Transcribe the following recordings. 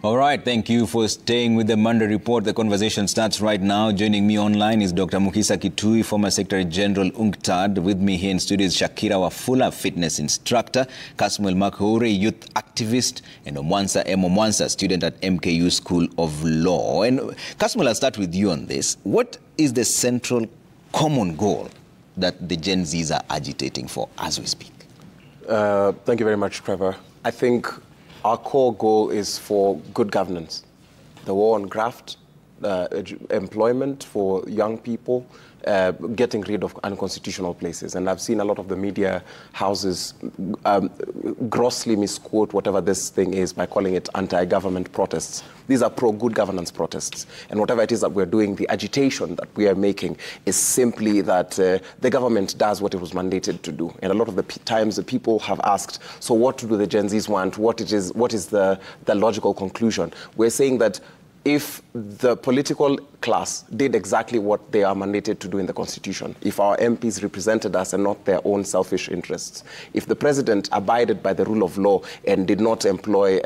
All right, thank you for staying with the Monday Report. The conversation starts right now. Joining me online is Dr. Mukisa Kitui, former Secretary General UNCTAD. With me here in studio is Shakira Wafula, fitness instructor, Kasmuel Makoure, youth activist, and Omwansa Omwansa, student at MKU School of Law. And Kasmuel, I'll start with you on this. What is the central common goal that the Gen Zs are agitating for as we speak? Thank you very much, Trevor. I think our core goal is for good governance. The war on graft, employment for young people, getting rid of unconstitutional places. And I've seen a lot of the media houses grossly misquote whatever this thing is by calling it anti-government protests. These are pro-good governance protests. And whatever it is that we're doing, the agitation that we are making is simply that the government does what it was mandated to do. And a lot of the times the people have asked, so what do the Gen Zs want? What is the logical conclusion? We're saying that if the political class did exactly what they are mandated to do in the Constitution, if our MPs represented us and not their own selfish interests, if the president abided by the rule of law and did not employ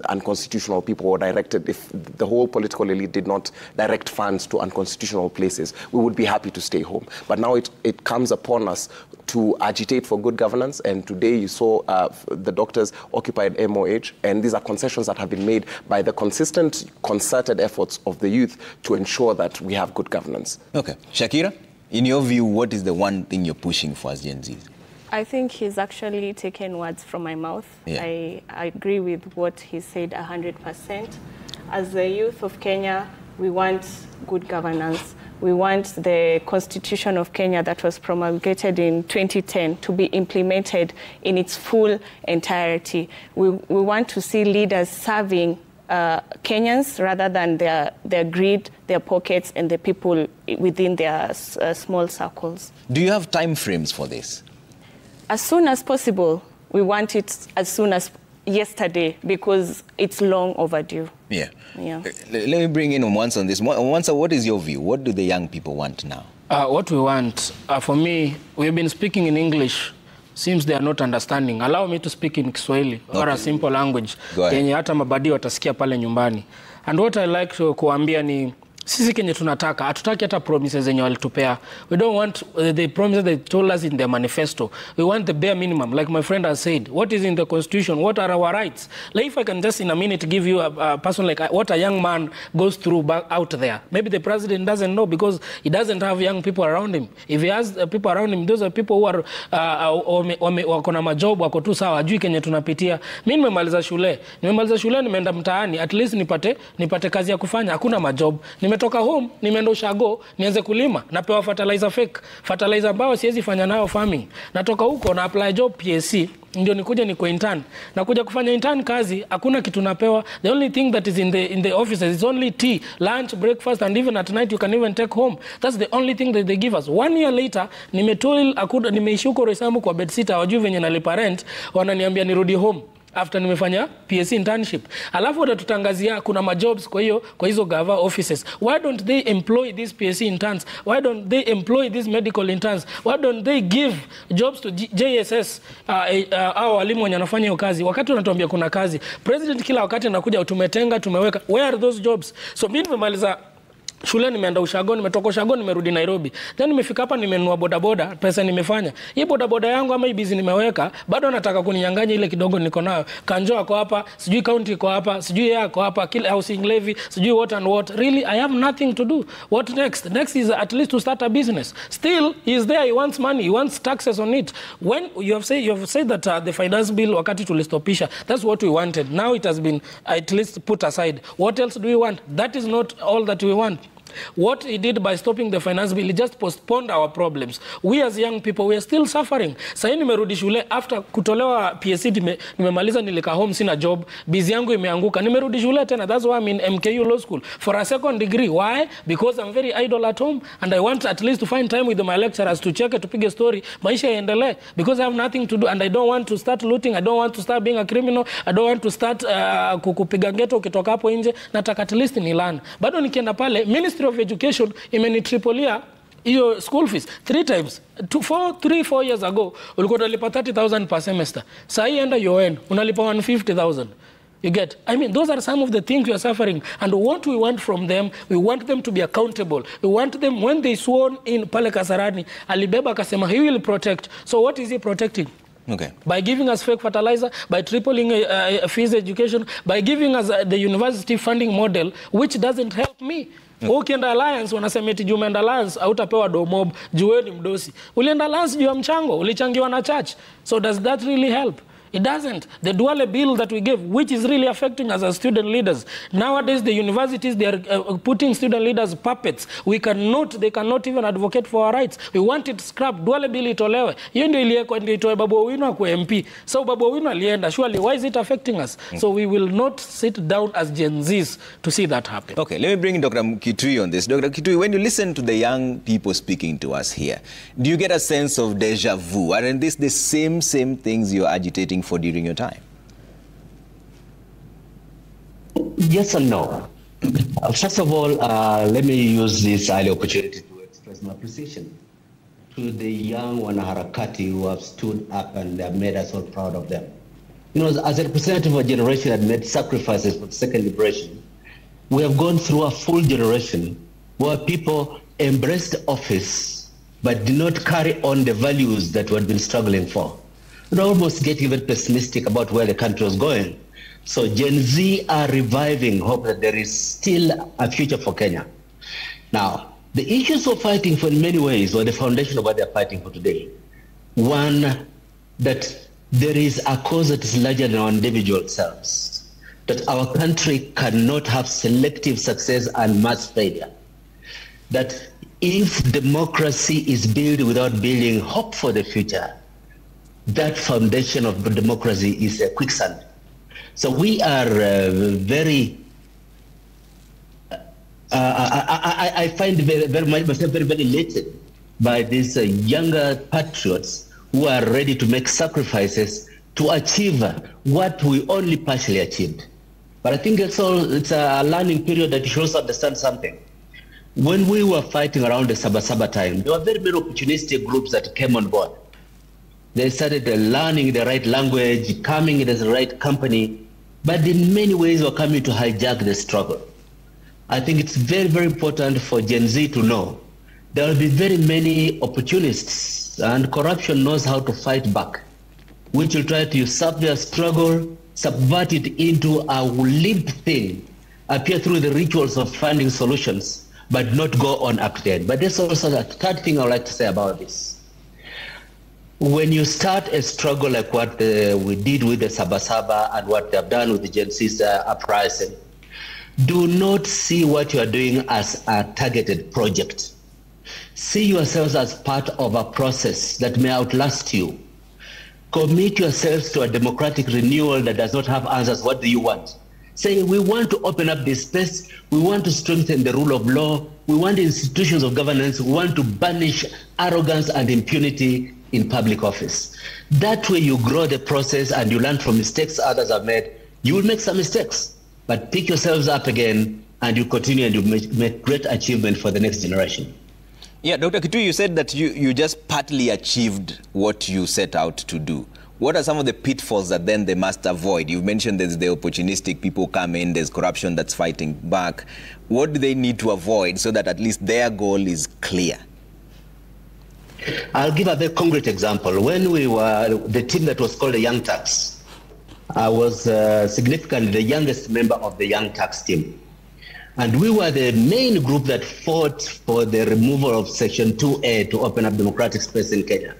unconstitutional people or directed, if the whole political elite did not direct funds to unconstitutional places, we would be happy to stay home. But now it comes upon us to agitate for good governance, and today you saw the doctors occupied MOH, and these are concessions that have been made by the consistent, concerted efforts of the youth to ensure that we have good governance. Okay. Shakira, in your view, what is the one thing you're pushing for as Gen Zs? I think he's actually taken words from my mouth. Yeah. I agree with what he said 100%. As the youth of Kenya, we want good governance. We want the Constitution of Kenya that was promulgated in 2010 to be implemented in its full entirety. We want to see leaders serving Kenyans rather than their greed, their pockets, and the people within their small circles. Do you have time frames for this? As soon as possible. We want it as soon as yesterday because it's long overdue. Yeah. Yeah. Let me bring in Omwansa on this. Omwansa, what is your view? What do the young people want now? What we want, for me, we've been speaking in English. Seems they are not understanding. Allow me to speak in Kiswahili, or a simple language. Yenye hata mabadi watasikia pale nyumbani. And what I like to kuambia ni sisi kenye tunataka, hatutaki hata promises zenye walitupea. We don't want the promises they told us in their manifesto. We want the bare minimum, like my friend has said. What is in the Constitution? What are our rights? Like if I can just in a minute give you a person like what a young man goes through out there. Maybe the president doesn't know because he doesn't have young people around him. If he has people around him, those are people who are wako na majob, wako tu sawa, hajui kenye tunapitia. Mimi nimemaliza shule, nimeenda mtaani, at least nipate kazi ya kufanya. Hakuna majob. Nimetoka home, nimeenda ushago, nianze kulima, napewa fertilizer fake, fertilizer ambao siwezi fanya nayo farming. Natoka huko na apply job PSC, ndio nikuja niko intern. Nakuja kufanya intern kazi, hakuna kitu napewa. The only thing that is in the offices is only tea, lunch, breakfast, and even at night you can even take home. That's the only thing that they give us. 1 year later, nimeishi huko Roysambu kwa bedsitter, wajui venye nalipa rent, wananiambia nirudi home after nimefanya PSC internship. Alafu watatutangazia kuna majobs kwa hizo gava offices. Why don't they employ these PSC interns? Why don't they employ these medical interns? Why don't they give jobs to JSS au walimu wenye wanafanya hiyo kazi? Wakati wanatuambia kuna kazi, president kila wakati anakuja tumetenga, tumeweka. Where are those jobs? So mimi nimemaliza shule, nimeenda ushago, nimetoka ushago, nimerudi Nairobi. Then nimefika hapa, nimenunua bodaboda, pesa nimefanya. Hii bodaboda yangu ama hii busy nimeweka, bado nataka kuninyang'anya ile kidogo niko nayo. Kanjo ako hapa, sijui county iko hapa, sijui yeye ako hapa, kila housing levy, sijui what and what. Really, I have nothing to do. What next? Next is at least to start a business. Still, he is there, he wants money, he wants taxes on it. When you have said that the finance bill wakati tulistopisha, that's what we wanted. Now it has been at least put aside. What else do we want? That is not all that we want. What he did by stopping the finance bill, he just postponed our problems. We as young people, we are still suffering. Sasa nimerudi shule after kutolewa PSC, nimemaliza, nilika home, sina job, busy yangu imeanguka. Nimerudi shule tena. That's why I'm in MKU Law School for a second degree. Why? Because I'm very idle at home and I want at least to find time with my lecturers to check, to pick a story. Maisha yaendelee, because I have nothing to do and I don't want to start looting. I don't want to start being a criminal. I don't want to start kupiga ghetto ukitoka hapo nje. Nataka at least ni learn. Bado nikienda pale Ministry of Education imenitripolia hiyo school fees 3 times. 3-4 years ago ulikuwa unalipa 30,000 per semester. Sasa hii enda UN unalipa 150,000. You get? I mean, those are some of the things we are suffering. And what we want from them, we want them to be accountable. We want them, when they sworn in Pale Kasarani, Alibeba Kasema, he will protect. So what is he protecting? Okay. By giving us fake fertilizer, by tripling fees education, by giving us the university funding model, which doesn't help me. Ukienda Alliance, wanasema eti juu umeenda Alliance, hautapewa domob, juweni mdosi. Ulienda Alliance juu ya mchango, ulichangiwa na church. So does that really help? It doesn't. The Duale bill that we gave, which is really affecting us as student leaders. Nowadays, the universities, they are putting student leaders puppets. They cannot even advocate for our rights. We want it scrapped. Duale bill itolewe. Hiyo ndio iliyeko ndio itoe Babu Owino kwa MP. So Babu Owino alienda. Surely, why is it affecting us? So we will not sit down as Gen Zs to see that happen. Okay, let me bring in Dr. Kitui on this. Dr. Kitui, when you listen to the young people speaking to us here, do you get a sense of deja vu? Aren't this the same things you're agitating for during your time? Yes and no. First of all, let me use this early opportunity to express my appreciation to the young wanaharakati who have stood up and have made us all proud of them. You know, as a representative of a generation that made sacrifices for the second liberation, we have gone through a full generation where people embraced office but did not carry on the values that we had been struggling for. We'd almost get even pessimistic about where the country was going. So Gen Z are reviving hope that there is still a future for Kenya. Now, the issues we're fighting for in many ways were the foundation of what they're fighting for today. One, that there is a cause that is larger than our individual selves, that our country cannot have selective success and mass failure, that if democracy is built without building hope for the future, that foundation of democracy is a quicksand. So we are very, I find myself very elated by these younger patriots who are ready to make sacrifices to achieve what we only partially achieved. But I think it's a learning period that you should also understand something. When we were fighting around the Sabasaba time, there were very many opportunistic groups that came on board. They started learning the right language, coming in as the right company, but in many ways were coming to hijack the struggle. I think it's very, very important for Gen Z to know there will be very many opportunists, and corruption knows how to fight back, which will try to usurp their struggle, subvert it into a lived thing, appear through the rituals of finding solutions, but not go on up to date. But there's also a third thing I would like to say about this. When you start a struggle like what we did with the Sabasaba and what they have done with the Gen Z uprising, do not see what you are doing as a targeted project. See yourselves as part of a process that may outlast you. Commit yourselves to a democratic renewal that does not have answers. What do you want? Say, we want to open up this space. We want to strengthen the rule of law. We want institutions of governance. We want to banish arrogance and impunity in public office. That way you grow the process and you learn from mistakes others have made. You will make some mistakes, but pick yourselves up again and you continue and you make great achievement for the next generation. Yeah, Dr. Kitui, you said that you just partly achieved what you set out to do. What are some of the pitfalls that then they must avoid? You've mentioned there's the opportunistic people come in, there's corruption that's fighting back. What do they need to avoid so that at least their goal is clear? I'll give a very concrete example. When we were the team that was called the Young Turks, I was significantly the youngest member of the Young Turks team. And we were the main group that fought for the removal of Section 2A to open up democratic space in Kenya.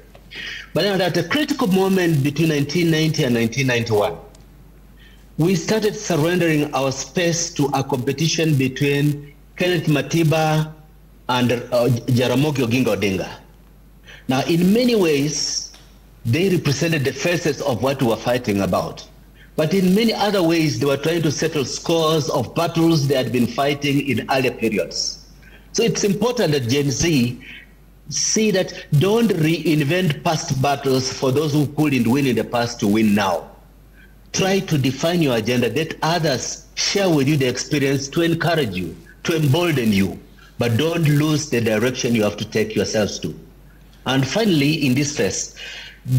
But at a critical moment between 1990 and 1991, we started surrendering our space to a competition between Kenneth Matiba and Jaramogi Oginga Odinga. Now, in many ways, they represented the faces of what we were fighting about. But in many other ways, they were trying to settle scores of battles they had been fighting in earlier periods. So it's important that Gen Z see that don't reinvent past battles for those who couldn't win in the past to win now. Try to define your agenda, let others share with you the experience to encourage you, to embolden you, but don't lose the direction you have to take yourselves to. And finally, in this phase,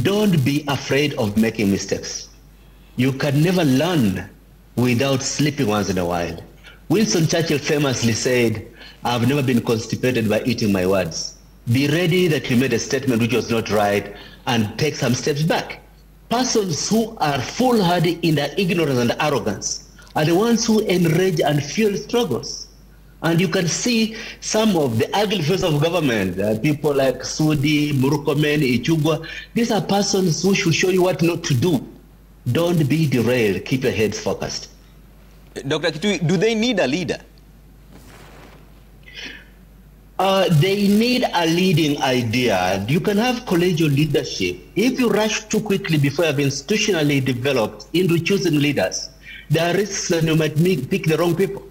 don't be afraid of making mistakes. You can never learn without sleeping once in a while. Winston Churchill famously said, "I've never been constipated by eating my words." Be ready that you made a statement which was not right and take some steps back. Persons who are foolhardy in their ignorance and arrogance are the ones who enrage and fuel struggles. And you can see some of the ugly faces of government, people like Sudi, Murkomen, Ichugwa. These are persons who should show you what not to do. Don't be derailed. Keep your heads focused. Dr. Kitui, do they need a leader? They need a leading idea. You can have collegial leadership. If you rush too quickly before you have institutionally developed into choosing leaders, there are risks that you might pick the wrong people.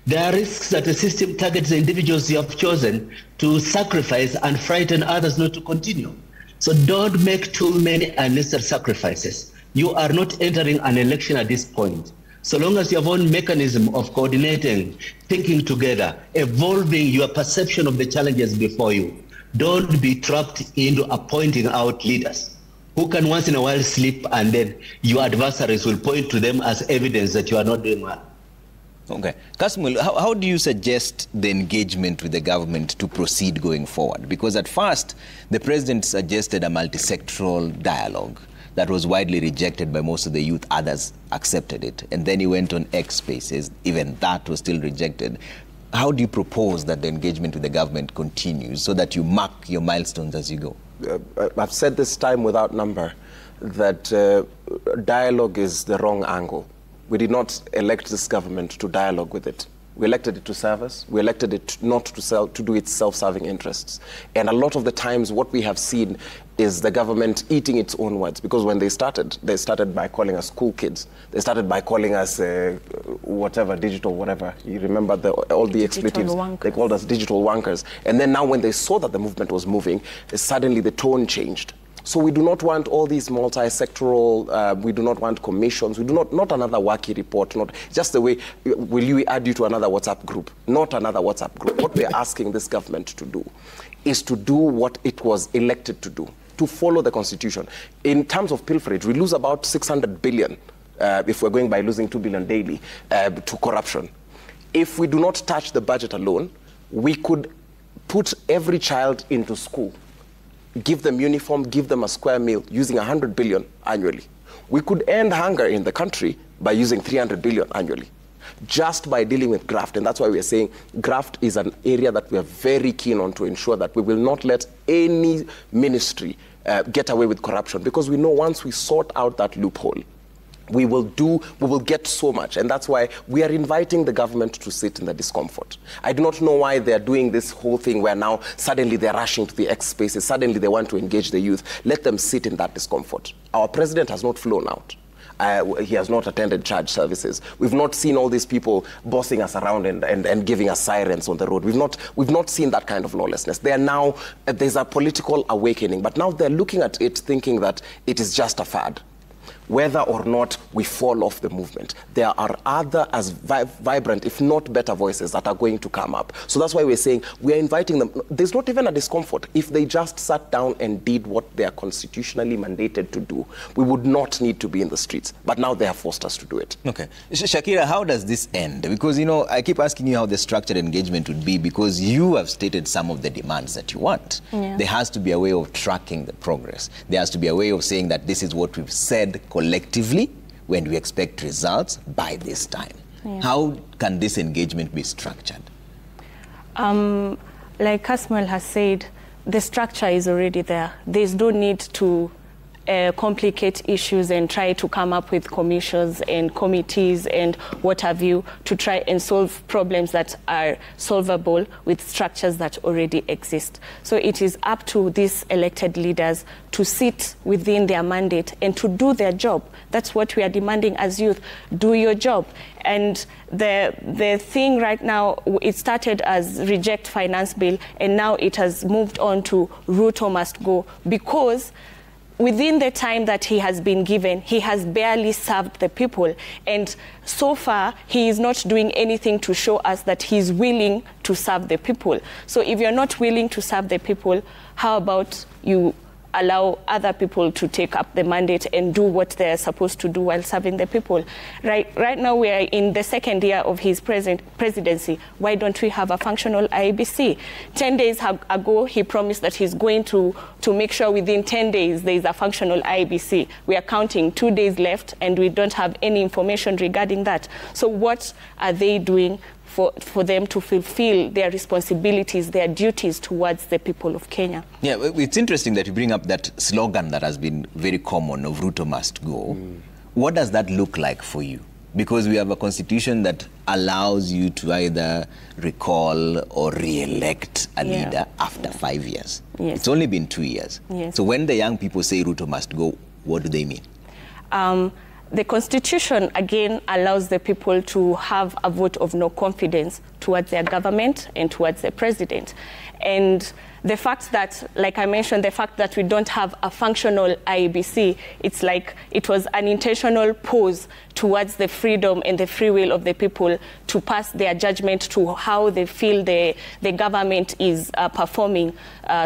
There are risks that the system targets the individuals you have chosen to sacrifice and frighten others not to continue. So don't make too many unnecessary sacrifices. You are not entering an election at this point. So long as you have one mechanism of coordinating, thinking together, evolving your perception of the challenges before you, don't be trapped into appointing out leaders who can once in a while slip, and then your adversaries will point to them as evidence that you are not doing well. Okay. Kasmul, how do you suggest the engagement with the government to proceed going forward? Because at first, the president suggested a multi-sectoral dialogue that was widely rejected by most of the youth. Others accepted it. And then he went on X Spaces. Even that was still rejected. How do you propose that the engagement with the government continues so that you mark your milestones as you go? I've said this time without number that dialogue is the wrong angle. We did not elect this government to dialogue with it. We elected it to serve us. We elected it not to do its self-serving interests. And a lot of the times what we have seen is the government eating its own words. Because when they started by calling us cool kids. They started by calling us whatever, digital whatever. You remember all the expletives. They called us digital wankers. And then now when they saw that the movement was moving, suddenly the tone changed. So we do not want all these multi-sectoral, we do not want commissions, we do not another wacky report, not just the way, will you add you to another WhatsApp group? Not another WhatsApp group. What we're asking this government to do is to do what it was elected to do, to follow the constitution. In terms of pilferage, we lose about 600 billion, if we're going by losing 2 billion daily, to corruption. If we do not touch the budget alone, we could put every child into school, give them uniform, give them a square meal using 100 billion annually. We could end hunger in the country by using 300 billion annually, just by dealing with graft. And that's why we are saying graft is an area that we are very keen on to ensure that we will not let any ministry get away with corruption, because we know once we sort out that loophole, we will get so much. And that's why we are inviting the government to sit in the discomfort. I do not know why they're doing this whole thing where now suddenly they're rushing to the X Spaces, suddenly they want to engage the youth. Let them sit in that discomfort. Our president has not flown out. He has not attended church services. We've not seen all these people bossing us around and giving us sirens on the road. We've not seen that kind of lawlessness. They are now, there's a political awakening, but now they're looking at it thinking that it is just a fad. Whether or not we fall off the movement, there are other as vibrant, if not better voices that are going to come up. So that's why we're saying we are inviting them. There's not even a discomfort. If they just sat down and did what they are constitutionally mandated to do, we would not need to be in the streets. But now they have forced us to do it. Okay. Shakira, how does this end? Because, you know, I keep asking you how the structured engagement would be, because you have stated some of the demands that you want. Yeah. There has to be a way of tracking the progress. There has to be a way of saying that this is what we've said collectively when we expect results by this time. Yeah. How can this engagement be structured? Like Kasmul has said, the structure is already there. There's no need to complicate issues and try to come up with commissions and committees and what have you to try and solve problems that are solvable with structures that already exist. So it is up to these elected leaders to sit within their mandate and to do their job. That's what we are demanding as youth. Do your job. And the thing right now, it started as reject finance bill, and now it has moved on to Ruto must go, because within the time that he has been given, he has barely served the people. And so far, he is not doing anything to show us that he's willing to serve the people. So if you're not willing to serve the people, how about you allow other people to take up the mandate and do what they're supposed to do while serving the people. Right now we are in the second year of his presidency. Why don't we have a functional IEBC? 10 days ago, he promised that he's going to make sure within 10 days there is a functional IEBC. We are counting 2 days left and we don't have any information regarding that. So what are they doing for them to fulfill their responsibilities, their duties towards the people of Kenya? Yeah, it's interesting that you bring up that slogan that has been very common of Ruto must go. What does that look like for you? Because we have a constitution that allows you to either recall or re-elect a leader after 5 years. Yes. It's only been 2 years. Yes. So when the young people say Ruto must go, what do they mean? The Constitution, again, allows the people to have a vote of no confidence towards their government and towards the president. And the fact that, like I mentioned, the fact that we don't have a functional IEBC, it's like it was an intentional pause towards the freedom and the free will of the people to pass their judgment to how they feel the government is performing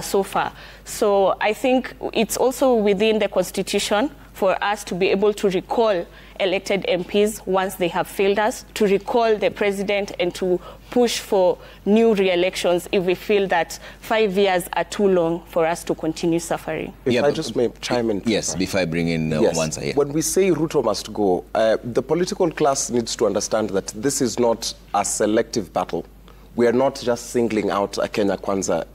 so far. So I think it's also within the Constitution for us to be able to recall elected MPs once they have failed us, to recall the president and to push for new re-elections if we feel that 5 years are too long for us to continue suffering. If I just may chime in. Yes, before I bring in Wansa here. When we say Ruto must go, the political class needs to understand that this is not a selective battle. We are not just singling out a Kenya Kwanza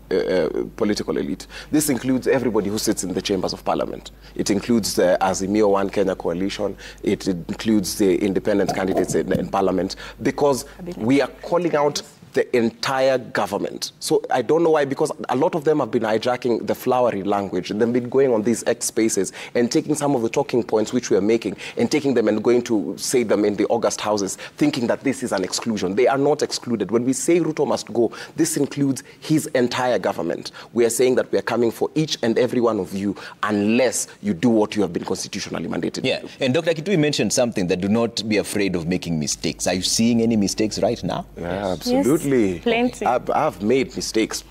political elite. This includes everybody who sits in the chambers of parliament. It includes the Azimio One Kenya coalition. It includes the independent candidates in parliament, because we are calling out the entire government. So I don't know why, because a lot of them have been hijacking the flowery language and they've been going on these X spaces and taking some of the talking points which we are making and taking them and going to say them in the August houses, thinking that this is an exclusion. They are not excluded. When we say Ruto must go, this includes his entire government. We are saying that we are coming for each and every one of you unless you do what you have been constitutionally mandated to do. And Dr. Kitui mentioned something, that do not be afraid of making mistakes. Are you seeing any mistakes right now? Yeah, absolutely. Yes, plenty. I've made mistakes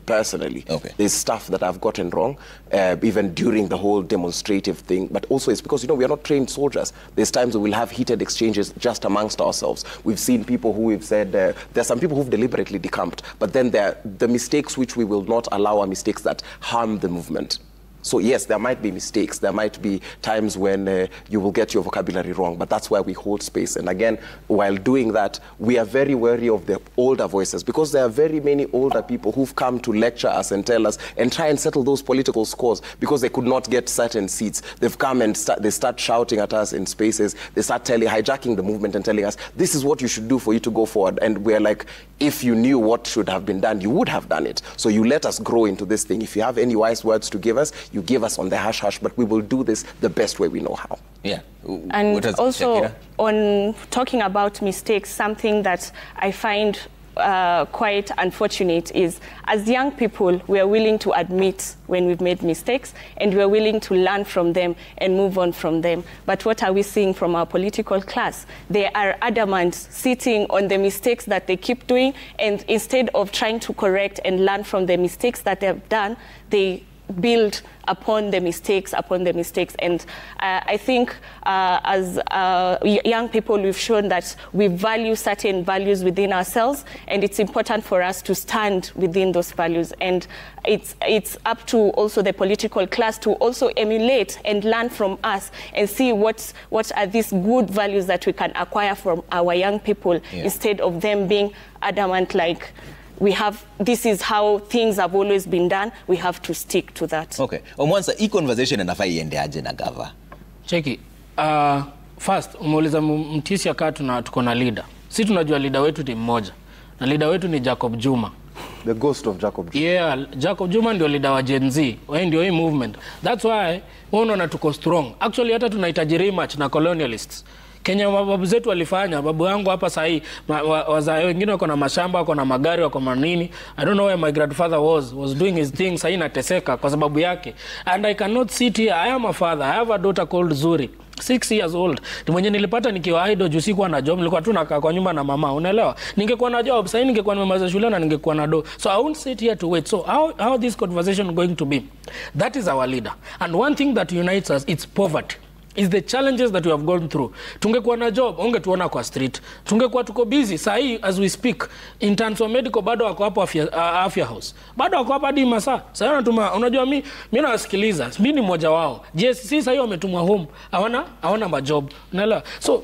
personally. Okay. There's stuff that I've gotten wrong, even during the whole demonstrative thing. But also it's because, we are not trained soldiers. There's times we will have heated exchanges just amongst ourselves. We've seen people who we've said, there's some people who've deliberately decamped. But then the mistakes which we will not allow are mistakes that harm the movement. So yes, there might be mistakes. There might be times when you will get your vocabulary wrong, but that's why we hold space. And again, while doing that, we are very wary of the older voices, because there are very many older people who've come to lecture us and tell us and try and settle those political scores because they could not get certain seats. They've come and they start shouting at us in spaces. They start hijacking the movement and telling us, this is what you should do for you to go forward. And we're like, if you knew what should have been done, you would have done it. So you let us grow into this thing. If you have any wise words to give us, you give us on the hush-hush, but we will do this the best way we know how. Yeah. And also, Shakira? On talking about mistakes, something that I find quite unfortunate is, as young people, we are willing to admit when we've made mistakes and we are willing to learn from them and move on from them. But what are we seeing from our political class? They are adamant, sitting on the mistakes that they keep doing, and instead of trying to correct and learn from the mistakes that they've done, they build upon the mistakes, and I think as young people, we've shown that we value certain values within ourselves, and it's important for us to stand within those values. And it's up to also the political class to also emulate and learn from us and see what are these good values that we can acquire from our young people, instead of them being adamant like, this is how things have always been done, we have to stick to that. Okay. Omwansa, hii conversation inafaa iendeaje na gava? Cheki. First, umeuliza Mtisia kaa tuko na leader. Si tunajua leader wetu ni mmoja. Na leader wetu ni Jacob Juma. The ghost of Jacob Juma. Yeah, Jacob Juma ndio leader wa Gen Z. Wao ndio hii movement. That's why unaona tuko strong. Actually hata tunahitaji rematch na colonialists. Kenya babu zetu walifanya. Babu yangu hapa sahi wazee wengine wako na mashamba, wako na magari, wako manini. I don't know where my grandfather was doing his thing. Sahi nateseka kwa sababu yake. And I cannot sit here. I am a father. I have a daughter called Zuri, 6 years old. Ni mwenye nilipata nikiwa idle juu sikuwa na job, nilikuwa tu nakaa kwa nyumba na mama, unaelewa? Ningekuwa na job sasa ningekuwa nimemaliza shule na ningekuwa na do. So I won't sit here to wait. So how this conversation going to be? That is our leader. And one thing that unites us, it's poverty. Is the challenges that we have gone through. Tungekuwa na job, ungetuona kwa street. Tungekuwa tuko busy. Sahi as we speak, in terms of medical bado wako hapo afya house. Bado wako hapa hadi masaa. Sasa natuma, unajua mimi nawasikiliza. Mimi ni mmoja wao. JSC sahi wametumwa home. Hawana majob. Unaelewa? So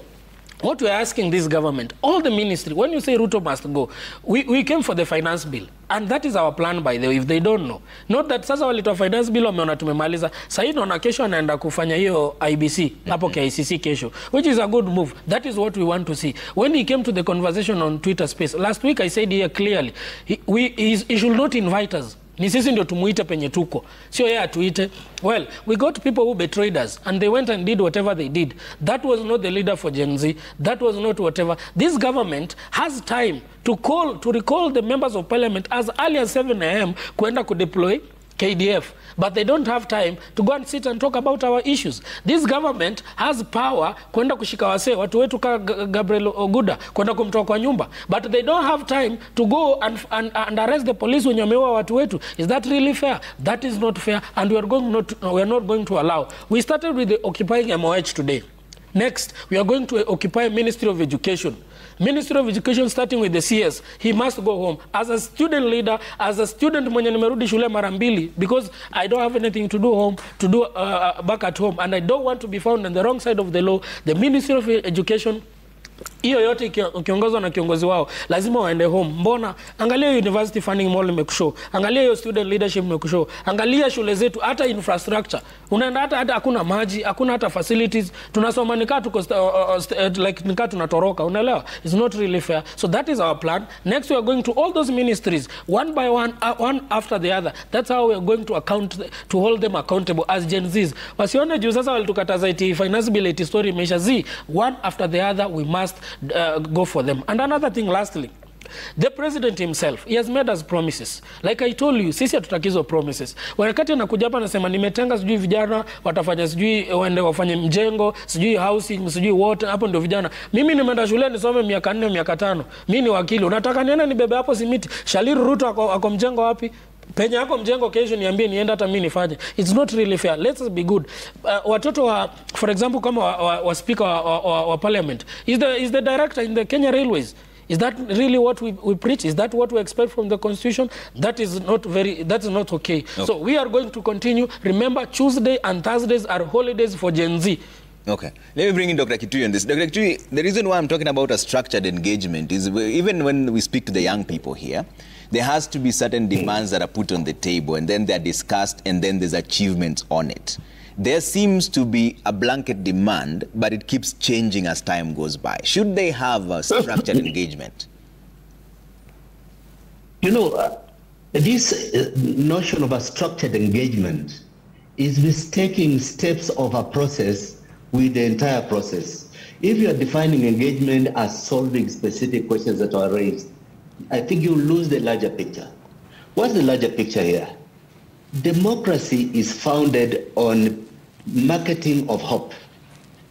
what we are asking this government, all the ministry, when you say Ruto must go, we came for the finance bill. And that is our plan, by the way, if they don't know. Not that sasa walitoa finance bill wameona tumemaliza. Sasa naona kesho anaenda kufanya hiyo IBC, hapo KICC kesho, which is a good move. That is what we want to see. When he came to the conversation on Twitter space, last week I said here clearly, he should not invite us. Ni sisi ndio tumuite penye tuko. Sio yeye atuite. Well, we got people who betrayed us and they went and did whatever they did. That was not the leader for Gen Z. That was not whatever. This government has time to recall the members of parliament as early as 7 a.m. kwenda kudeploy KDF. But they don't have time to go and sit and talk about our issues. This government has power kwenda kushika wase watu wetu ka Gabriel Oguda kwenda kumtoa kwa nyumba. But they don't have time to go and arrest the police when wameua watu wetu. Is that really fair? That is not fair, and we are not going to allow. We started with the occupying MOH today. Next, we are going to occupy Ministry of Education. Ministry of Education starting with the CS. He must go home. As a student leader, as a student mwenye nimerudi shule mara mbili, because I don't have anything to do back at home, and I don't want to be found on the wrong side of the law. The Ministry of Education, hiyo yote ukiongozwa na kiongozi wao lazima waende home. Mbona angalia university funding model imekushow, angalia hiyo student leadership imekushow, angalia shule zetu, hata infrastructure unaenda hata hakuna maji, hakuna hata facilities, tunasoma nikaa tuko like nikaa tunatoroka, unaelewa? It's not really fair. So that is our plan. Next we are going to all those ministries one by one, one after the other. That's how we are going to hold them accountable as Gen Zs. Wasione juu sasa walitukataza iti finance bill iti story imeisha. One after the other we must go for them. And another thing, lastly, the president himself, he has made us promises. Like I told you, sisi hatutakizo promises. Wakati anakuja hapa anasema nimetenga sijui vijana watafanya sijui waende wafanye mjengo, sijui housing, sijui water, hapo ndio vijana. Mimi nimeenda shule nisome miaka 4 miaka 5. Mimi ni wakili. Unataka niende nibebe hapo simiti? Shaliru Ruto ako mjengo wapi? Penye yako mjengo kesho niambie niende hata mimi nifanye. It's not really fair. Let's be good. Watoto wa, for example, kama wa speaker wa parliament is the director in the Kenya Railways. Is that really what we preach? Is that what we expect from the constitution? That is not okay. So we are going to continue. Remember, Tuesday and Thursdays are holidays for Gen Z. Okay. Let me bring in Dr. Kitui on this. Dr. Kitui, the reason why I'm talking about a structured engagement is even when we speak to the young people here, there has to be certain demands that are put on the table, and then they're discussed, and then there's achievements on it. There seems to be a blanket demand, but it keeps changing as time goes by. Should they have a structured engagement? You know, this notion of a structured engagement is mistaking steps of a process with the entire process. If you are defining engagement as solving specific questions that are raised, I think you lose the larger picture. What's the larger picture here? Democracy is founded on marketing of hope.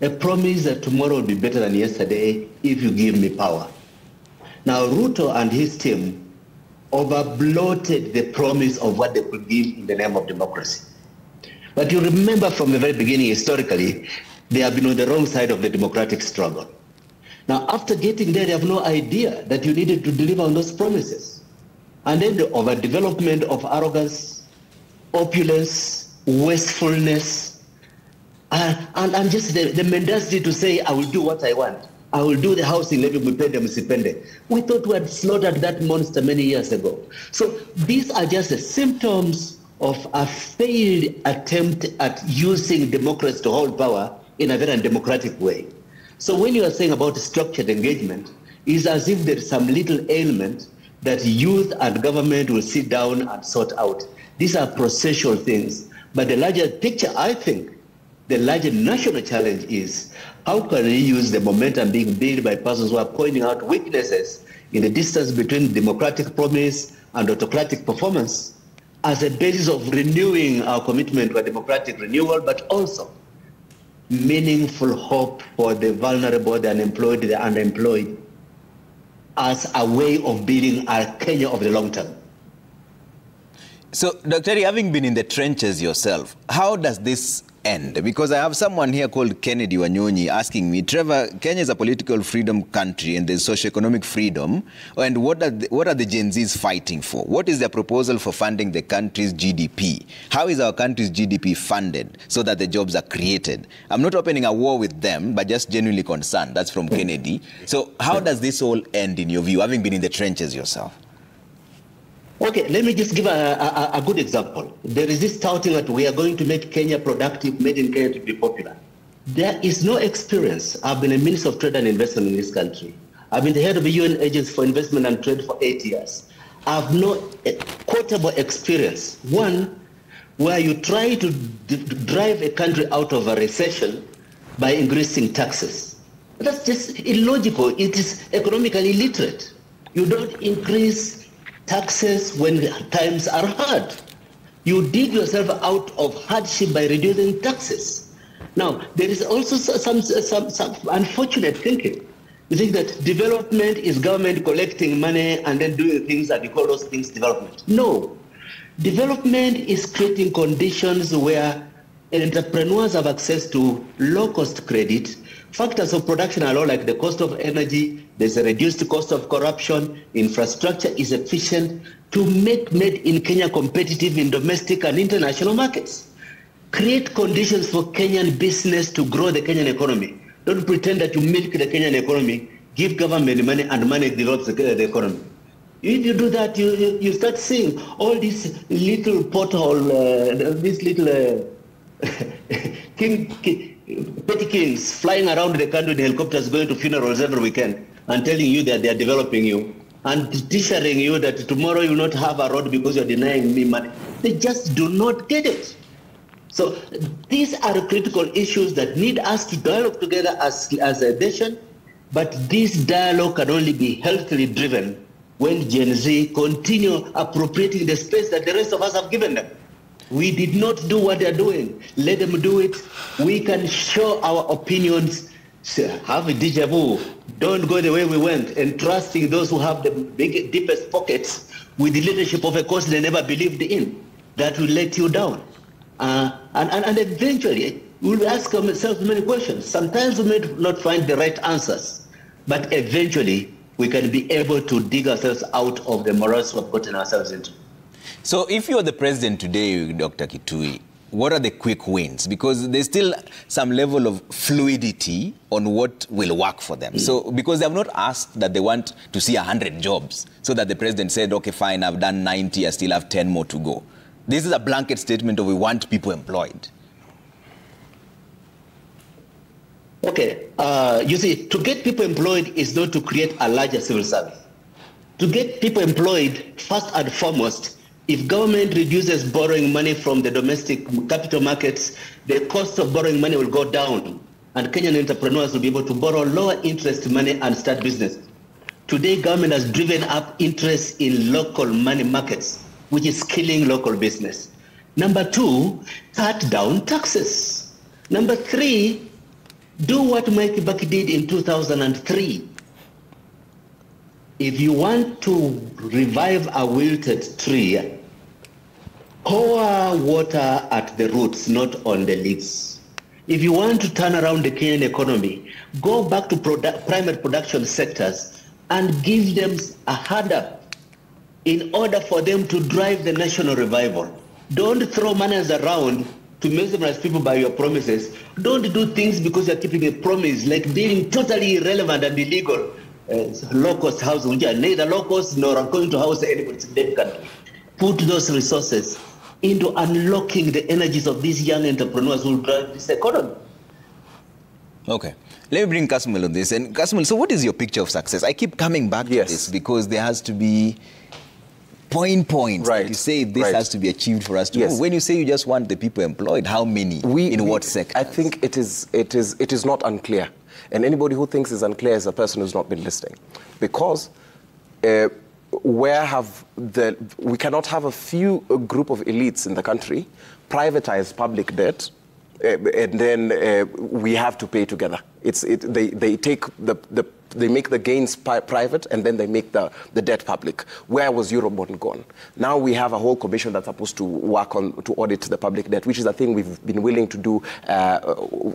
A promise that tomorrow will be better than yesterday if you give me power. Now, Ruto and his team overbloated the promise of what they could give in the name of democracy. But you remember from the very beginning, historically, they have been on the wrong side of the democratic struggle. Now, after getting there, they have no idea that you needed to deliver on those promises. And then the overdevelopment of arrogance, opulence, wastefulness, and just the mendacity to say, I will do what I want. I will do the housing, let me pay them, msipende. We thought we had slaughtered that monster many years ago. So these are just the symptoms of a failed attempt at using democracy to hold power in a very undemocratic way. So when you are saying about structured engagement, it's as if there is some little ailment that youth and government will sit down and sort out. These are processual things. But the larger picture, I think, The larger national challenge is how can we use the momentum being built by persons who are pointing out weaknesses in the distance between democratic promise and autocratic performance as a basis of renewing our commitment to a democratic renewal, but also meaningful hope for the vulnerable, the unemployed, the underemployed, as a way of building our Kenya of the long term. So, Dr. having been in the trenches yourself, how does this end? Because I have someone here called Kennedy Wanyonyi asking me, Trevor, Kenya is a political freedom country and there's socioeconomic freedom. And what are the Gen Zs fighting for? What is their proposal for funding the country's GDP? How is our country's GDP funded so that the jobs are created? I'm not opening a war with them, but just genuinely concerned. That's from Kennedy. So how does this all end in your view, having been in the trenches yourself? Okay, let me just give a good example. There is this touting that we are going to make Kenya productive, made in Kenya to be popular. There is no experience. I've been a Minister of Trade and Investment in this country. I've been the head of the UN Agency for Investment and Trade for 8 years. I've no quotable experience. One, where you try to drive a country out of a recession by increasing taxes. That's just illogical. It is economically illiterate. You don't increase taxes when times are hard. You dig yourself out of hardship by reducing taxes. Now, there is also some unfortunate thinking. You think that development is government collecting money and then doing things that you call those things development. No. Development is creating conditions where entrepreneurs have access to low-cost credit. Factors of production are low, like the cost of energy, there's a reduced cost of corruption, infrastructure is efficient to make made in Kenya competitive in domestic and international markets. Create conditions for Kenyan business to grow the Kenyan economy. Don't pretend that you milk the Kenyan economy, give government money and money develops the economy. If you do that, you start seeing all these little pothole, these little petty kings flying around the country in helicopters, going to funerals every weekend and telling you that they are developing you and teaching you that tomorrow you will not have a road because you're denying me money. They just do not get it. So these are critical issues that need us to dialogue together as a nation, but this dialogue can only be healthily driven when Gen Z continue appropriating the space that the rest of us have given them. We did not do what they're doing. Let them do it. We can show our opinions, have a deja vu, don't go the way we went, and trusting those who have the deepest pockets with the leadership of a cause they never believed in. That will let you down. And eventually, we will ask ourselves many questions. Sometimes we may not find the right answers, but eventually we can be able to dig ourselves out of the morass we've gotten ourselves into. So if you're the president today, Dr. Kitui, what are the quick wins? Because there's still some level of fluidity on what will work for them. So because they have not asked that they want to see 100 jobs, so that the president said, okay, fine, I've done 90, I still have 10 more to go. This is a blanket statement of we want people employed. Okay, you see, to get people employed is not to create a larger civil service. To get people employed, first and foremost, if government reduces borrowing money from the domestic capital markets, the cost of borrowing money will go down, and Kenyan entrepreneurs will be able to borrow lower interest money and start business. Today, government has driven up interest in local money markets, which is killing local business. Number two, cut down taxes. Number three, do what Mwai Kibaki did in 2003. If you want to revive a wilted tree, pour water at the roots, not on the leaves. If you want to turn around the Kenyan economy, go back to primary production sectors and give them a hand up in order for them to drive the national revival. Don't throw monies around to mesmerize people by your promises. Don't do things because you're keeping a promise, like being totally irrelevant and illegal. Low-cost housing, which are neither low-cost nor are going to house anybody significantly. Put those resources into unlocking the energies of these young entrepreneurs who will drive this economy. Okay. Let me bring Kasmul on this. And Kasmul, so what is your picture of success? I keep coming back to this because there has to be points Right. that you say this has to be achieved for us to move. When you say you just want the people employed, how many? What sector? I think it is not unclear. And anybody who thinks it's unclear is a person who's not been listening. Because we cannot have a group of elites in the country privatize public debt, and then we have to pay together. They make the gains private, and then they make the debt public. Where was Eurobond gone? Now we have a whole commission that's supposed to work to audit the public debt, which is a thing we've been willing to do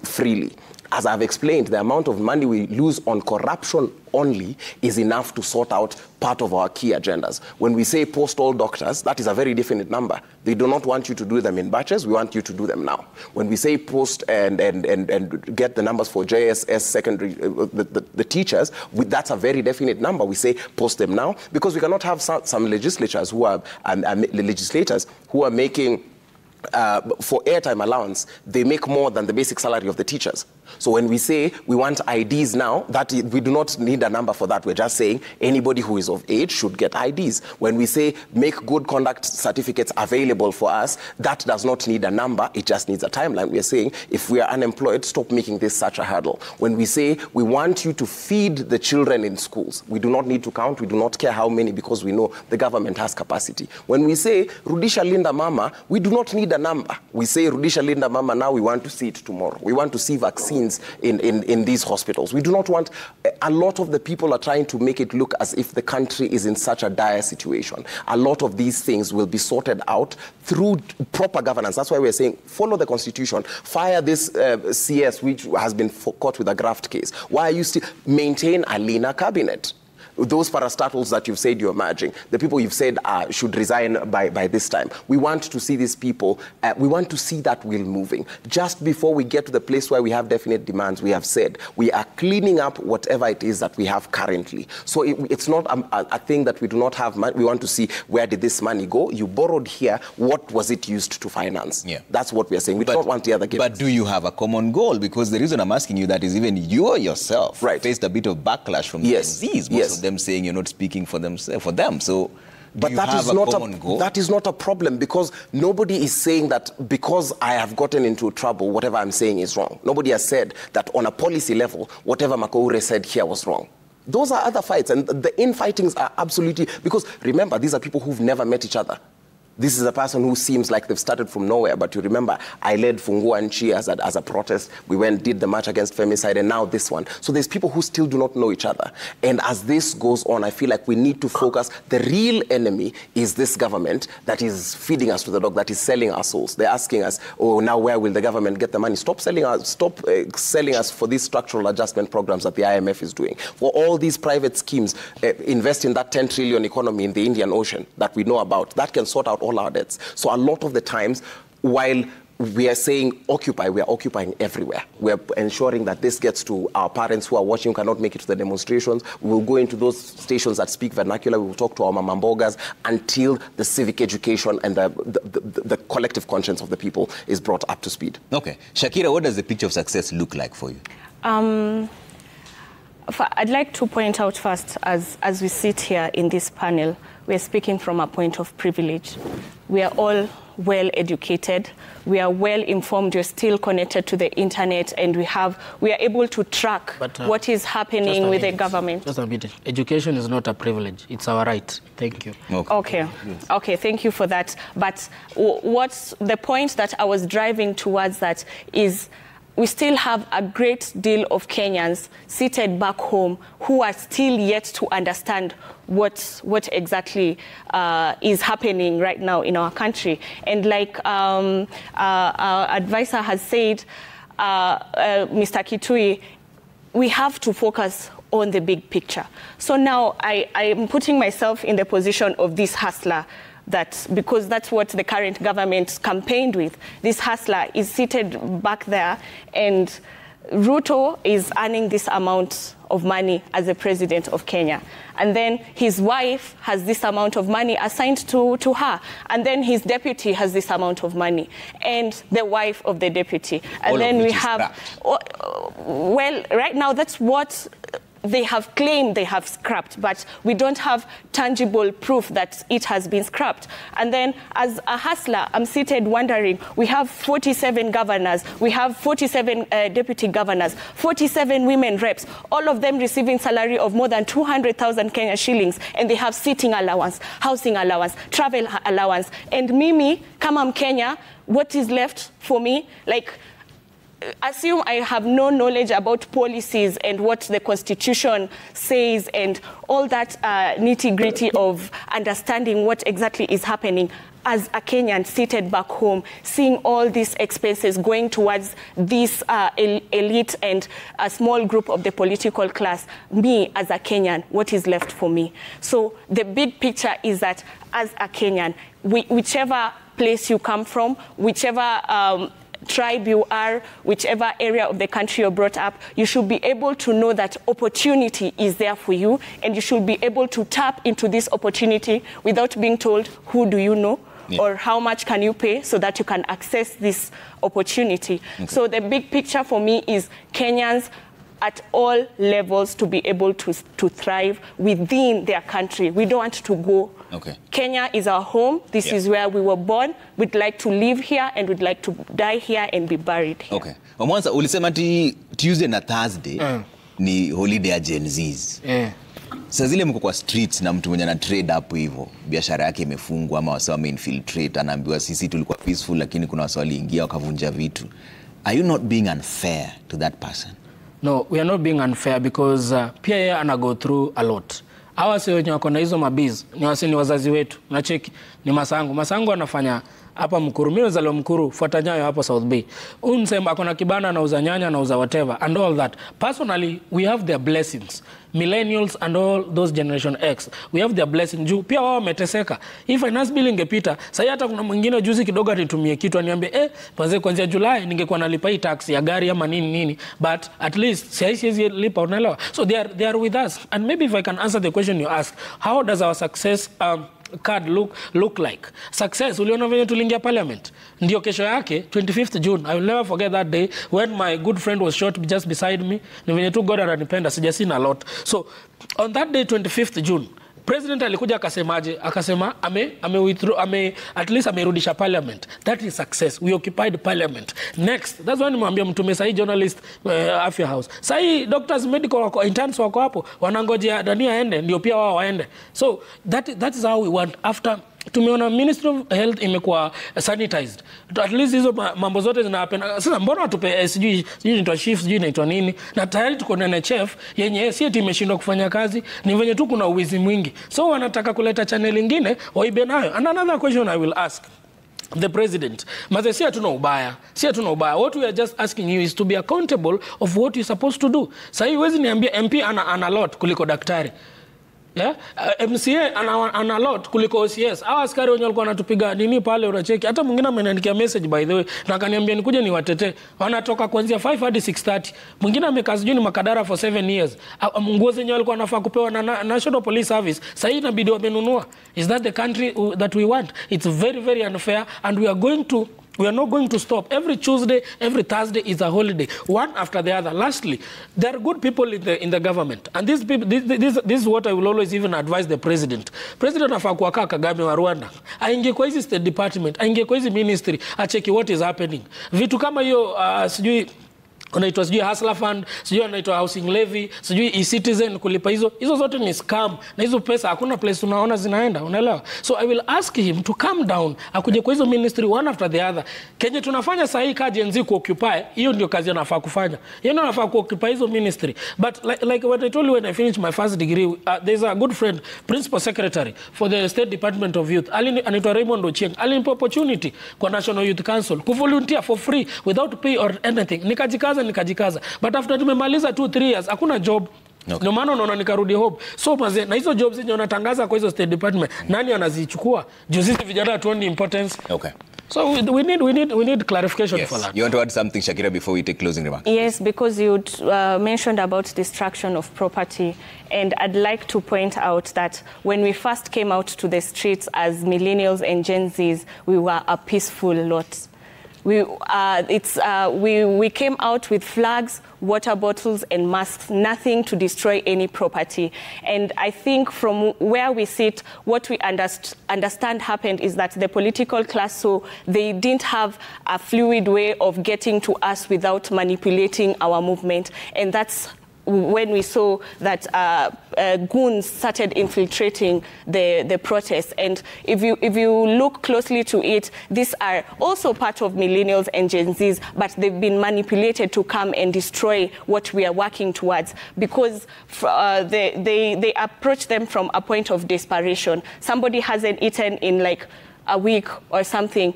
freely. As I've explained, the amount of money we lose on corruption only is enough to sort out part of our key agendas. When we say post all doctors, that is a very definite number. They do not want you to do them in batches. We want you to do them now. When we say post and get the numbers for JSS secondary, the teachers, that's a very definite number. We say post them now, because we cannot have some legislators who are making for airtime allowance, they make more than the basic salary of the teachers. So when we say we want IDs now, we do not need a number for that. We're just saying anybody who is of age should get IDs. When we say make good conduct certificates available for us, that does not need a number. It just needs a timeline. We're saying if we are unemployed, stop making this such a hurdle. When we say we want you to feed the children in schools, we do not need to count. We do not care how many, because we know the government has capacity. When we say Rudisha Linda Mama, we do not need a number. We say Rudisha Linda Mama now, we want to see it tomorrow. We want to see vaccines in these hospitals. We do not want, a lot of the people are trying to make it look as if the country is in such a dire situation. A lot of these things will be sorted out through proper governance. That's why we're saying follow the constitution, fire this CS which has been caught with a graft case. Why are you still maintain a leaner cabinet? Those parastatals that you've said you're merging, the people you've said should resign by this time. We want to see these people, we want to see that wheel moving. Just before we get to the place where we have definite demands, we have said we are cleaning up whatever it is that we have currently. So it's not a thing that we do not have money. We want to see, where did this money go? You borrowed here, what was it used to finance? Yeah. That's what we are saying. We don't want the other gifts. But do you have a common goal? Because the reason I'm asking you that is even you yourself faced a bit of backlash from the MZs. Most of them saying you're not speaking for them. So, but that is not a goal? That is not a problem, because nobody is saying that because I have gotten into trouble, whatever I'm saying is wrong. Nobody has said that on a policy level, whatever Makoure said here was wrong. Those are other fights, and the infightings are absolutely, because remember, these are people who've never met each other. This is a person who seems like they've started from nowhere, but you remember, I led Fungua Nchi as a protest. We did the march against femicide, and now this one. So there's people who still do not know each other. And as this goes on, I feel like we need to focus. The real enemy is this government that is feeding us to the dog, that is selling our souls. They're asking us, oh, now where will the government get the money? Stop selling us for these structural adjustment programs that the IMF is doing. For all these private schemes, invest in that 10 trillion economy in the Indian Ocean that we know about. That can sort out all our debts. So a lot of the times, while we are saying occupy, we are occupying everywhere. We're ensuring that this gets to our parents who are watching, cannot make it to the demonstrations. We will go into those stations that speak vernacular. We will talk to our mamambogas until the civic education and the collective conscience of the people is brought up to speed. Okay. Shakira, what does the picture of success look like for you? I'd like to point out first, as we sit here in this panel, we're speaking from a point of privilege. We are all well educated, we are well informed, we're still connected to the internet, and we are able to track what is happening with the government. Just a bit. Education is not a privilege, it's our right. Thank you. Okay, thank you for that. But what's the point that I was driving towards that is, we still have a great deal of Kenyans seated back home who are still yet to understand what exactly is happening right now in our country. And like our advisor has said, Mr. Kitui, we have to focus on the big picture. So now I am putting myself in the position of this hustler, because that's what the current government campaigned with. This hustler is seated back there, and Ruto is earning this amount of money as the president of Kenya. And then his wife has this amount of money assigned to her. And then his deputy has this amount of money. And the wife of the deputy. And then we have, well, right now that's what they have claimed they have scrapped, but we don't have tangible proof that it has been scrapped. And then as a hustler, I'm seated wondering, we have 47 governors, we have 47 deputy governors, 47 women reps, all of them receiving salary of more than 200,000 Kenya shillings, and they have sitting allowance, housing allowance, travel allowance. And Mimi, kama Mkenya, what is left for me? Like, assume I have no knowledge about policies and what the Constitution says and all that nitty-gritty of understanding what exactly is happening. As a Kenyan seated back home, seeing all these expenses going towards this elite and a small group of the political class, me as a Kenyan, what is left for me? So the big picture is that as a Kenyan, whichever place you come from, whichever tribe you are, whichever area of the country you're brought up, you should be able to know that opportunity is there for you, and you should be able to tap into this opportunity without being told who do you know, or how much can you pay so that you can access this opportunity. Okay. So the big picture for me is Kenyans at all levels to be able to thrive within their country. We don't want to go. Okay. Kenya is our home. This is where we were born. We'd like to live here and we'd like to die here and be buried here. Okay. Mwanza, ulisema Tuesday na Thursday ni holiday ya Gen Zs. Sasa zile mko kwa streets na mtu mwenye na trade hapo hivyo, biashara yake imefungwa ama wasa wameinfiltrate, anaambiwa sisi tulikuwa peaceful lakini kuna wasa waliingia wakavunja vitu. Are you not being unfair to that person? No, we are not being unfair because pia yeye ana go through a lot. Hawa si wenye wako na hizo mabiz, ni wazazi wetu. Unacheki, ni Masangu anafanya hapa Mkuru. Mimi nazaliwa Mkuru, fuata Nyayo hapa South Bay. Unsema akona kibana anauza nyanya, anauza whatever and all that. Personally, we have their blessings. Millennials and all those Generation X, we have their blessing. Juu pia wao wameteseka. Hii finance bill ingepita, sasa hata kuna mwingine juzi kidogo anitumie kitu aniambie kuanzia Julai ningekuwa nalipa hii tax ya gari ama nini, but at least siwezi lipa, unaelewa. So they are with us. And maybe if I can answer the question you ask, how does our success card look like? Success, uliona venye tuliingia parliament. Ndio kesho yake 25th June, I will never forget that day when my good friend was shot just beside me. Ni venye tu God ananipenda, sijasina a lot. So on that day 25th June, President alikuja akasemaje? Akasema at least amerudisha parliament. That is success. We occupied parliament. Next, that's why nimwambia mtume sahi journalist Afya House. Sahi doctors, medical interns wako hapo wanangojea Dania aende ndio pia wao waende. So that is how we want. After tumeona Ministry of Health imekuwa sanitized, at least hizo mambo zote zinapenda. Sasa mbona watupe sijui inaitwa shift, sijui inaitwa nini, na tayari tuko na NHF yenye si eti imeshindwa kufanya kazi, ni venye tu kuna uwizi mwingi. So wanataka kuleta channel nyingine waibe nayo. And another question I will ask the president, maze si hatuna ubaya. What we are just asking you is to be accountable of what you're supposed to do. Sasa hiwezi niambia MP ana lot kuliko daktari. Yeah? MCA ana lot kuliko OCS. Hawa askari wenye walikuwa wanatupiga nini pale unacheki. Hata mwingine ameniandikia message by the way na akaniambia nikuje niwatetee. Wanatoka kuanzia 5 hadi 6:30. Mwingine amekaa sijui ni Makadara for 7 years. Nguo zenye walikuwa wanafaa kupewa na National Police Service. Sasa hii inabidi wamenunua. Is that the country that we want? It's very very unfair and we are not going to stop. Every Tuesday, every Thursday is a holiday, one after the other. Lastly, there are good people in the government, and these people. This is what I will always even advise the president. President afaa kuwaka Kagame wa Rwanda, aingie kwa hizi State Department, aingie kwa hizi ministry, acheki what is happening. Vitu kama hiyo sijui unaitwa sijui Hustler Fund, sijui unaitwa Housing Levy, sijui e-Citizen kulipa hizo zote ni scam, na hizo pesa hakuna place unaona zinaenda, unaelewa. So I will ask him to calm down, akuje kwa hizo ministry one after the other. Kenye tunafanya sahi kazi Gen Z ku-occupy, hiyo ndio kazi anafaa kufanya. Yeye ndio anafaa ku-occupy hizo ministry. But like what I told you when I finished my first degree, there's a good friend, Principal Secretary for the State Department of Youth, anaitwa Raymond Ochieng. Alinipa opportunity kwa National Youth Council ku volunteer for free without pay or anything. Nikajikaza. But after tumemaliza 2-3 years, hakuna job. Okay. Ndio maana unaona nikarudi hope. So maze, na hizo jobs zenye wanatangaza kwa hizo State Department, nani anazichukua? Juzi vijana hatuoni importance. Okay. So we need clarification for that. You want to add something, Shakira, before we take closing remarks? Yes, because you mentioned about destruction of property, and I'd like to point out that when we first came out to the streets as millennials and Gen Zs, we were a peaceful lot. We came out with flags, water bottles and masks, nothing to destroy any property. And I think from where we sit, what we understand happened is that the political class, so they didn't have a fluid way of getting to us without manipulating our movement. And that's when we saw that goons started infiltrating the protests. And if you look closely to it, these are also part of millennials and Gen Zs, but they've been manipulated to come and destroy what we are working towards, because they approach them from a point of desperation. Somebody hasn't eaten in like a week or something,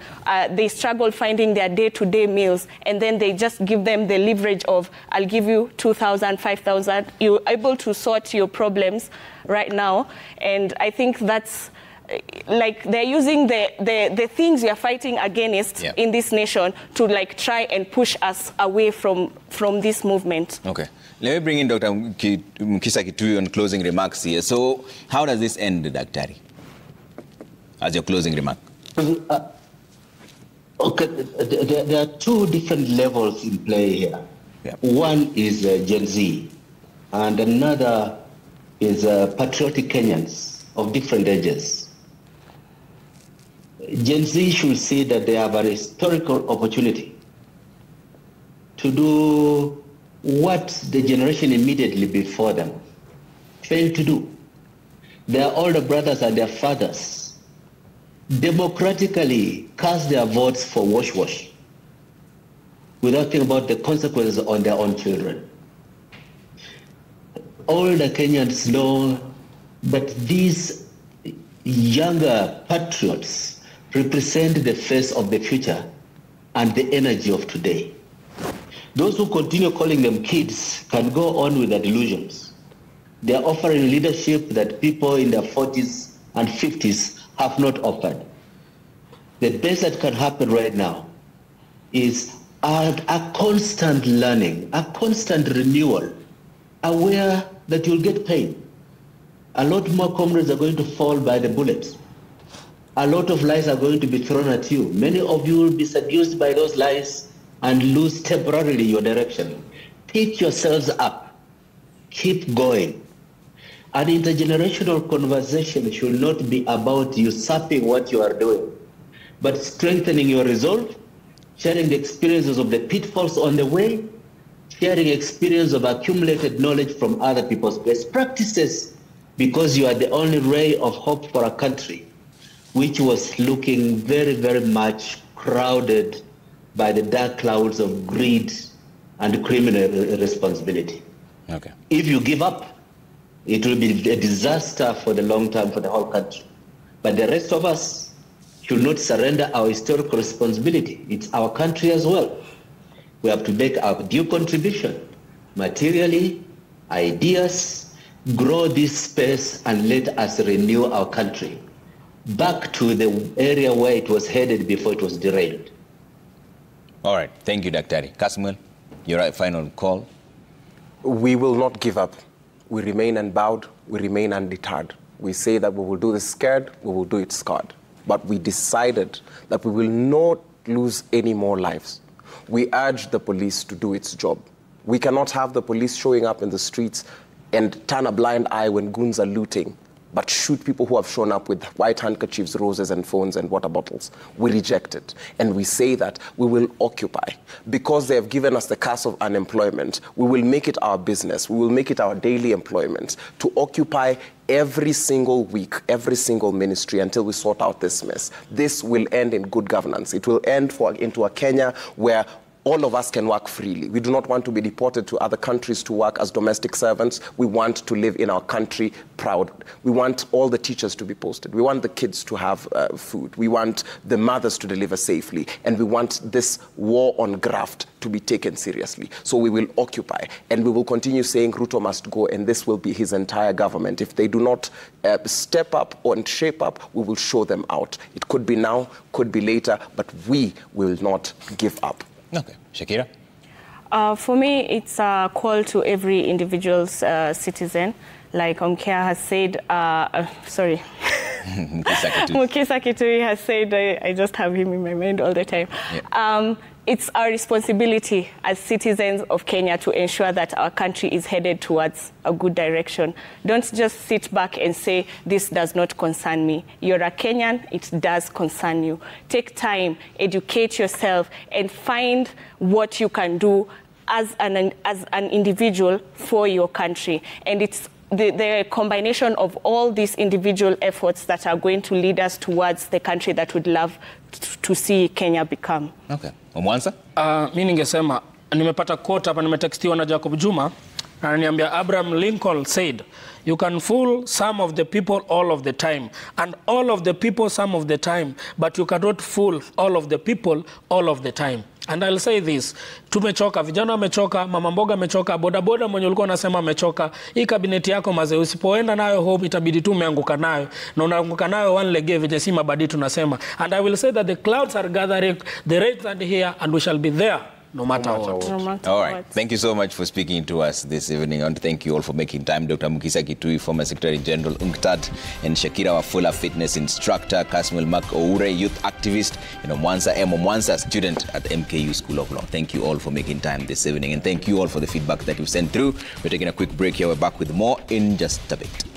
they struggle finding their day-to-day meals, and then they just give them the leverage of, I'll give you 2,000, 5,000. You're able to sort your problems right now. And I think that's, like, they're using the things we are fighting against in this nation to like try and push us away from this movement. Okay. Let me bring in Dr. Mukisa Kitui on closing remarks here. So how does this end, Daktari? As your closing remark. Okay, there are two different levels in play here. Yeah. One is Gen Z, and another is patriotic Kenyans of different ages. Gen Z should see that they have a historical opportunity to do what the generation immediately before them failed to do. Their older brothers and their fathers democratically cast their votes for wash-wash without thinking about the consequences on their own children. Older Kenyans know that these younger patriots represent the face of the future and the energy of today. Those who continue calling them kids can go on with their delusions. They are offering leadership that people in their 40s and 50s have not offered. The best that can happen right now is a constant learning, a constant renewal, aware that you'll get pain. A lot more comrades are going to fall by the bullet. A lot of lies are going to be thrown at you. Many of you will be seduced by those lies and lose temporarily your direction. Pick yourselves up. Keep going. An intergenerational conversation should not be about usurping what you are doing, but strengthening your resolve, sharing the experiences of the pitfalls on the way, sharing experience of accumulated knowledge from other people's best practices, because you are the only ray of hope for a country which was looking very, very much crowded by the dark clouds of greed and criminal responsibility. Okay. If you give up, it will be a disaster for the long term for the whole country. But the rest of us should not surrender our historical responsibility. It's our country as well. We have to make our due contribution, materially, ideas, grow this space and let us renew our country back to the area where it was headed before it was derailed. All right. Thank you, Daktari. Kasmuel, your final call. We will not give up. We remain unbowed, we remain undeterred. We say that we will do this scared, we will do it scarred. But we decided that we will not lose any more lives. We urge the police to do its job. We cannot have the police showing up in the streets and turn a blind eye when goons are looting, but shoot people who have shown up with white handkerchiefs, roses and phones and water bottles. We reject it. And we say that we will occupy. Because they have given us the curse of unemployment, we will make it our business, we will make it our daily employment to occupy every single week, every single ministry until we sort out this mess. This will end in good governance. It will end into a Kenya where all of us can work freely. We do not want to be deported to other countries to work as domestic servants. We want to live in our country proud. We want all the teachers to be posted. We want the kids to have food. We want the mothers to deliver safely. And we want this war on graft to be taken seriously. So we will occupy. And we will continue saying Ruto must go, and this will be his entire government. If they do not step up and shape up, we will show them out. It could be now, could be later, but we will not give up. Okay. Shakira? For me, it's a call to every individual citizen. Like Omkia has said, sorry. Mukisa Kitui has said, I just have him in my mind all the time. Yeah. It's our responsibility as citizens of Kenya to ensure that our country is headed towards a good direction. Don't just sit back and say, this does not concern me. You're a Kenyan, it does concern you. Take time, educate yourself, and find what you can do as an individual for your country. And it's the combination of all these individual efforts that are going to lead us towards the country that would love to see Kenya become. Okay. Mwanza? Mimi ningesema nimepata quote hapa, nimetextiwa na Jacob Juma, ananiambia Abraham Lincoln said, you can fool some of the people all of the time and all of the people some of the time, but you cannot fool all of the people all of the time. And I'll say this, tumechoka, vijana wamechoka, mama mboga amechoka, bodaboda mwenye ulikuwa unasema amechoka. Hii kabineti yako mazee, usipoenda nayo home itabidi tu umeanguka nayo. Na unaanguka nayo one leg vile si mabadi tunasema. And I will say that the clouds are gathering, the rains are here, and we shall be there. No matter what. All right. Thank you so much for speaking to us this evening. And thank you all for making time. Dr. Mukisa Kitui, former Secretary General UNCTAD, and Shakira Wafula, fitness instructor, Kasmil Mak Oure, youth activist, Mwanza Emo Mwanza, student at MKU School of Law. Thank you all for making time this evening. And thank you all for the feedback that you sent through. We're taking a quick break here. We're back with more in just a bit.